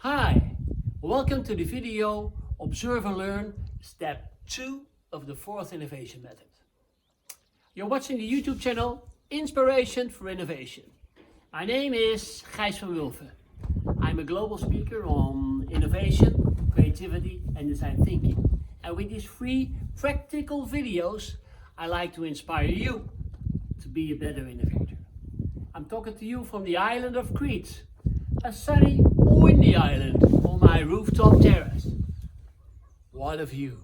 Hi, welcome to the video Observe and Learn Step 2 of the 4th Innovation Method. You're watching the YouTube channel Inspiration for Innovation. My name is Gijs van Wulfen. I'm a global speaker on innovation, creativity and design thinking. And with these 3 practical videos, I like to inspire you to be a better innovator. I'm talking to you from the island of Crete, a sunny, windy island on my rooftop terrace. What a view!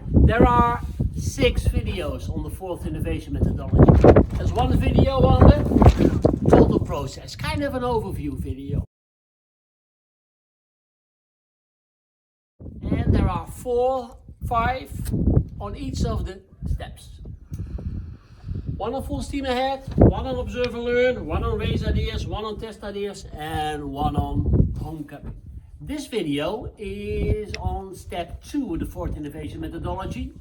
There are 6 videos on the 4th innovation methodology. There's one video on the total process, kind of an overview video. And there are 5 on each of the steps. One on full steam ahead, one on observe and learn, one on raise ideas, one on test ideas, and one on homecoming. This video is on step 2 of the 4th innovation methodology,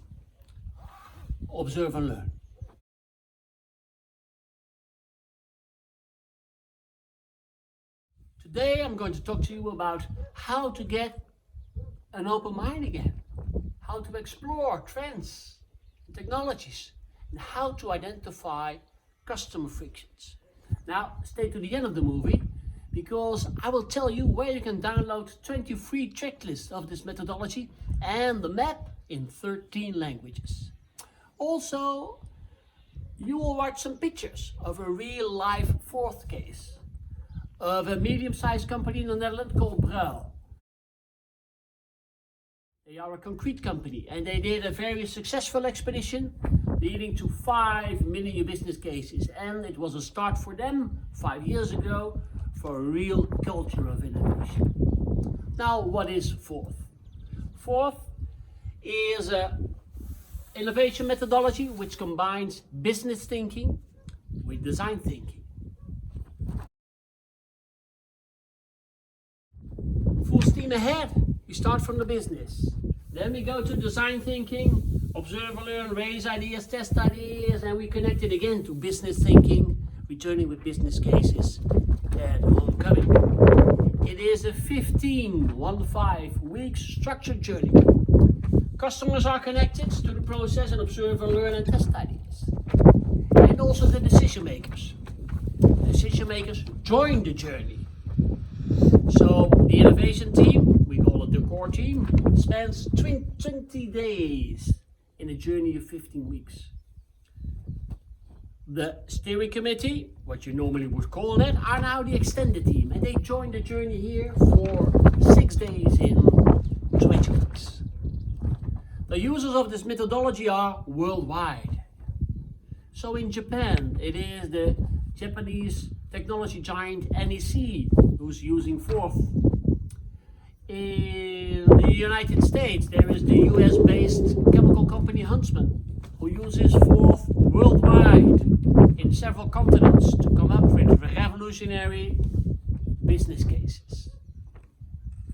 observe and learn. Today I'm going to talk to you about how to get an open mind again, how to explore trends and technologies, and how to identify customer frictions. Now, stay to the end of the movie because I will tell you where you can download 23 checklists of this methodology and the map in 13 languages. Also, you will watch some pictures of a real life 4th case of a medium-sized company in the Netherlands called Brainstorming. They are a concrete company and they did a very successful expedition leading to 5 million business cases, and it was a start for them 5 years ago for a real culture of innovation. Now, what is 4th? 4th is an innovation methodology which combines business thinking with design thinking. Full steam ahead, we start from the business. Then we go to design thinking, observe and learn, raise ideas, test ideas, and we connect it again to business thinking, returning with business cases and homecoming. It is a 15 week structured journey. Customers are connected to the process and observe and learn and test ideas. And also the decision makers. The decision makers join the journey. So the innovation team, we call it the core team, spends 20 days in a journey of 15 weeks. The steering committee, what you normally would call it, are now the extended team, and they join the journey here for 6 days in 20 weeks. The users of this methodology are worldwide. So in Japan, it is the Japanese technology giant NEC who's using 4th. In the United States, there is the US-based chemical company Huntsman, who uses 4th worldwide in several continents to come up with revolutionary business cases.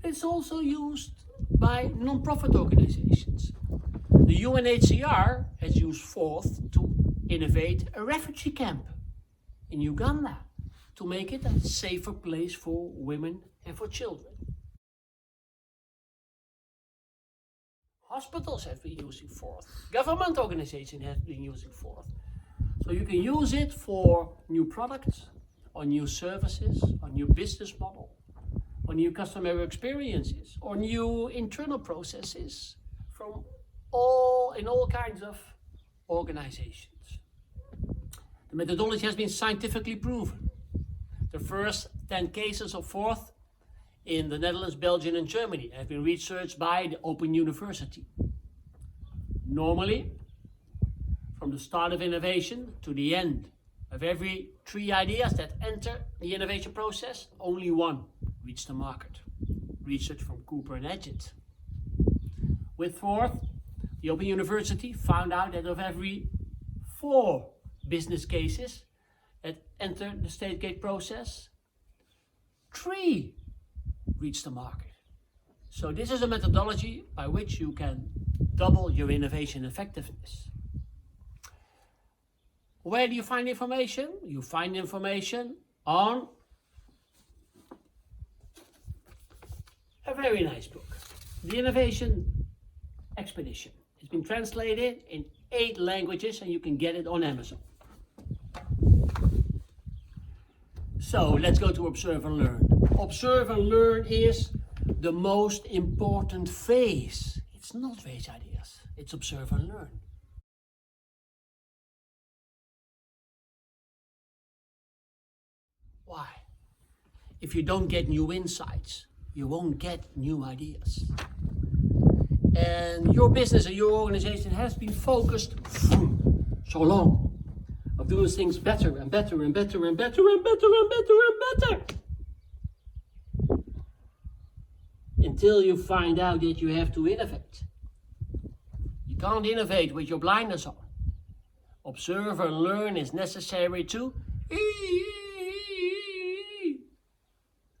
It's also used by non-profit organizations. The UNHCR has used 4th to innovate a refugee camp in Uganda to make it a safer place for women and for children. Hospitals have been using 4th. Government organizations have been using 4th. So you can use it for new products, or new services, or new business model, or new customer experiences, or new internal processes in all kinds of organizations. The methodology has been scientifically proven. The first 10 cases of 4th in the Netherlands, Belgium and Germany have been researched by the Open University. Normally, from the start of innovation to the end of every 3 ideas that enter the innovation process, only 1 reach the market. Research from Cooper and Edgett. With 4th, the Open University found out that of every 4 business cases that enter the stage gate process, 3 reach the market. So this is a methodology by which you can double your innovation effectiveness. Where do you find information? You find information on a very nice book, The Innovation Expedition. It's been translated in 8 languages and you can get it on Amazon. So let's go to observe and learn. Observe and learn is the most important phase. It's not raise ideas, it's observe and learn. Why? If you don't get new insights, you won't get new ideas. And your business and your organization has been focused so long of doing things better and better and better and better and better and better and better. Until you find out that you have to innovate. You can't innovate with your blinders on. Observe and learn is necessary to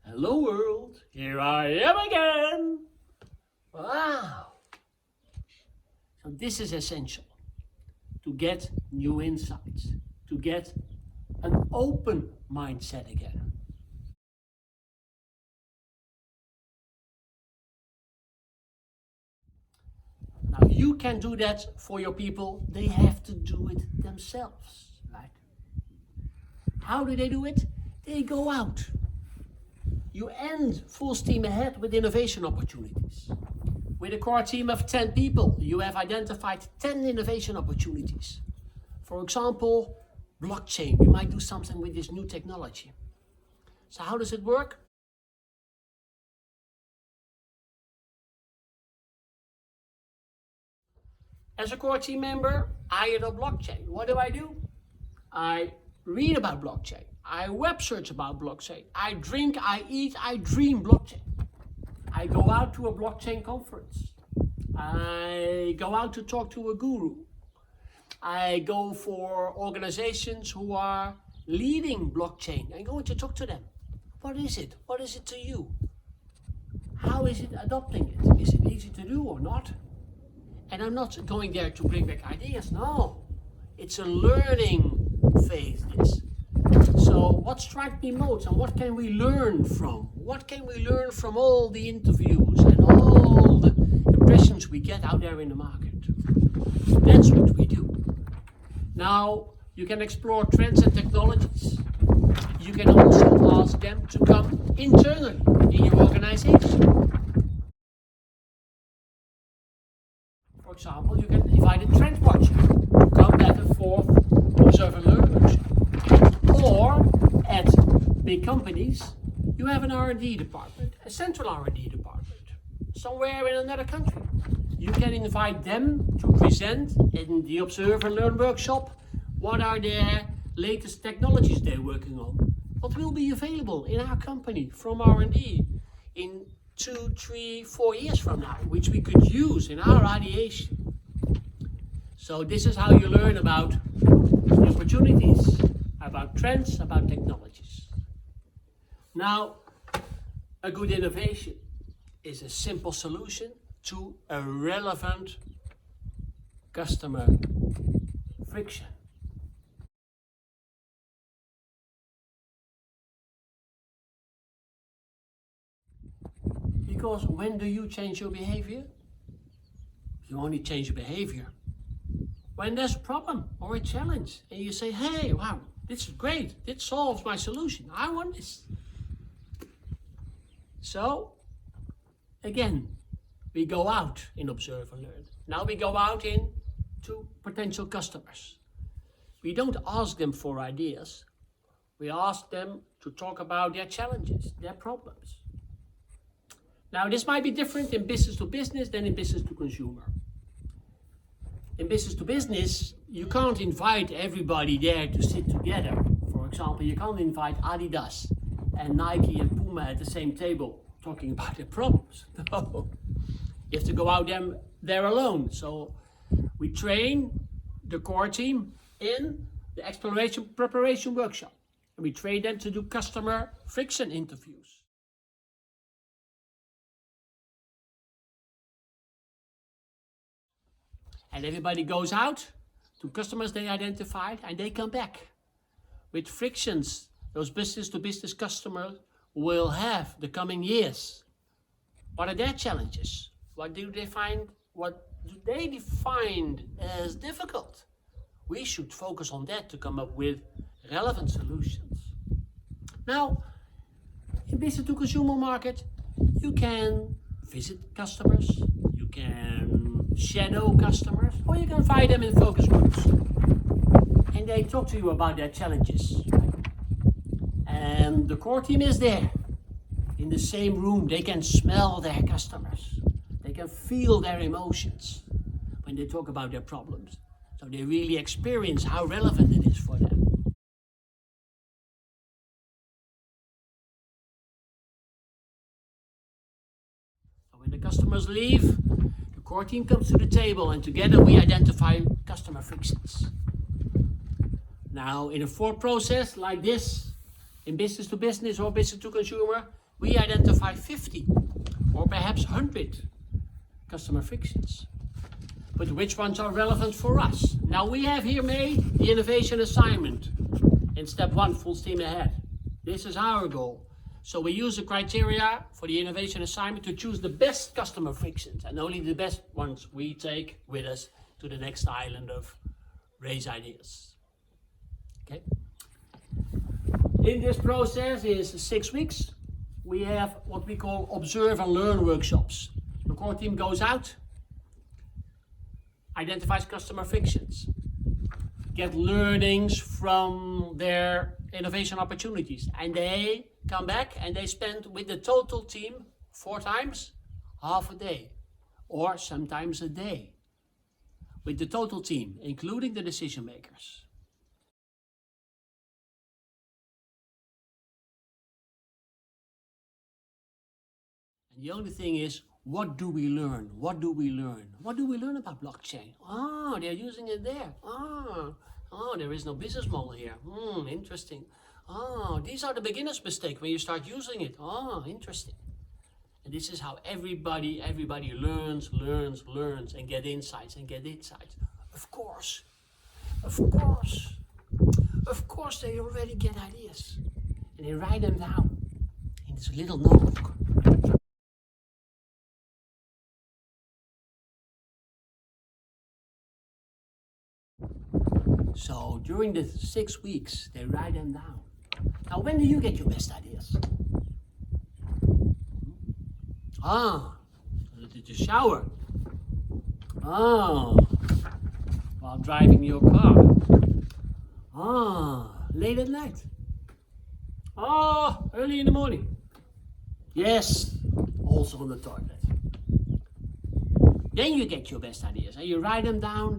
hello world, here I am again. Wow. So this is essential to get new insights, to get an open mindset again. Now you can do that for your people, they have to do it themselves, right? How do they do it? They go out. You end full steam ahead with innovation opportunities. With a core team of 10 people, you have identified 10 innovation opportunities. For example, blockchain. You might do something with this new technology. So how does it work? As a core team member, I adopt blockchain. What do? I read about blockchain. I web search about blockchain. I drink, I eat, I dream blockchain. I go out to a blockchain conference. I go out to talk to a guru. I go for organizations who are leading blockchain. I'm going to talk to them. What is it? What is it to you? How is it adopting it? Is it easy to do or not? And I'm not going there to bring back ideas. No, it's a learning phase. So what strikes me most and what can we learn from? What can we learn from all the interviews and all the impressions we get out there in the market? That's what we do. Now, you can explore trends and technologies. You can also ask them to come internally in your organization. For example, you can invite a trend watcher to come at the 4th Observe and Learn workshop. Or at big companies, you have an R&D department, a central R&D department, somewhere in another country. You can invite them to present in the Observe and Learn workshop what are their latest technologies they're working on. What will be available in our company from R&D in 2, 3, 4 years from now, which we could use in our ideation. So this is how you learn about the opportunities, about trends, about technologies. Now, a good innovation is a simple solution to a relevant customer friction. Because when do you change your behavior? You only change your behavior when there's a problem or a challenge and you say, hey, wow, this is great, this solves my solution, I want this. So, again, we go out in Observe and Learn. Now we go out to potential customers. We don't ask them for ideas, we ask them to talk about their challenges, their problems. Now this might be different in business to business than in business to consumer. In business to business, you can't invite everybody there to sit together. For example, you can't invite Adidas and Nike and Puma at the same table talking about their problems. No. You have to go out there alone. So we train the core team in the exploration preparation workshop. And we train them to do customer friction interviews. And everybody goes out to customers they identified and they come back with frictions those business to business customers will have the coming years What are their challenges? What do they define as difficult? We should focus on that to come up with relevant solutions. Now, in business to consumer market, you can visit customers, you can shadow customers, or you can invite them in focus groups. And they talk to you about their challenges. And the core team is there in the same room. They can smell their customers. They can feel their emotions when they talk about their problems. So they really experience how relevant it is for them. So when the customers leave, the core team comes to the table and together we identify customer frictions. Now in a thought process like this, in business to business or business to consumer, we identify 50 or perhaps 100 customer frictions. But which ones are relevant for us? Now we have here made the innovation assignment in step 1, full steam ahead. This is our goal. So we use the criteria for the innovation assignment to choose the best customer frictions, and only the best ones we take with us to the next island of raise ideas. Okay. In this process is 6 weeks. We have what we call observe and learn workshops. The core team goes out, identifies customer frictions, get learnings from their innovation opportunities, and they come back and they spend with the total team 4 times half a day or sometimes a day with the total team, including the decision makers. And the only thing is, what do we learn? What do we learn? What do we learn about blockchain? Oh, they're using it there. Oh, there is no business model here. Interesting. Oh, these are the beginner's mistakes when you start using it. Oh, interesting. And this is how everybody learns and get insights. Of course, they already get ideas. And they write them down in this little notebook. So during the 6 weeks, they write them down. Now, when do you get your best ideas? The shower. While driving your car. Late at night. Early in the morning. Yes, also on the toilet. Then you get your best ideas and you write them down.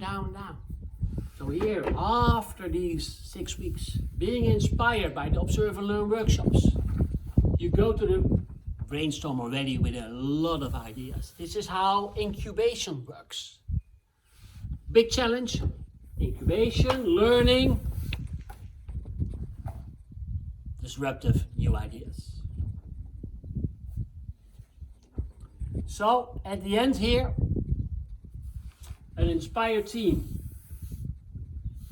So here, after these 6 weeks, being inspired by the Observe and Learn workshops, you go to the brainstorm already with a lot of ideas. This is how incubation works. Big challenge, incubation, learning, disruptive new ideas. So at the end here, an inspired team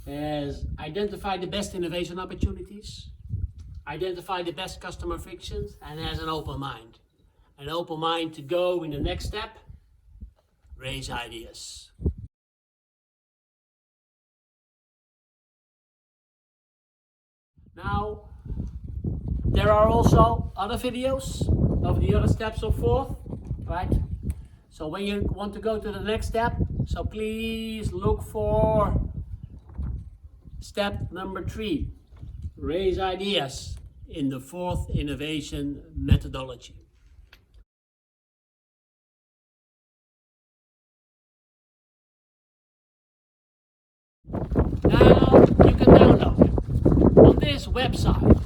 has identified the best innovation opportunities, identified the best customer frictions, and has an open mind. An open mind to go in the next step, raise ideas. Now, there are also other videos of the other steps of forth, right? So when you want to go to the next step, so please look for step number 3, raise ideas in the 4th innovation methodology. Now you can download on this website,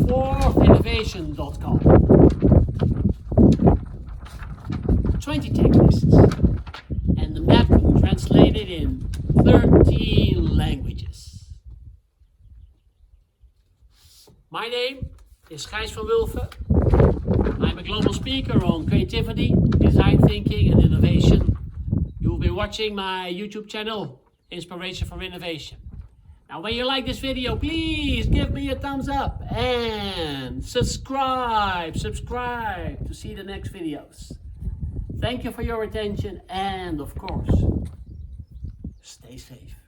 4thinnovation.com, 20 checklists and the map translated in 13 languages. My name is Gijs van Wulfen. I'm a global speaker on creativity, design thinking and innovation. You'll be watching my YouTube channel, Inspiration for Innovation. Now when you like this video, please give me a thumbs up and subscribe to see the next videos. Thank you for your attention and of course, stay safe.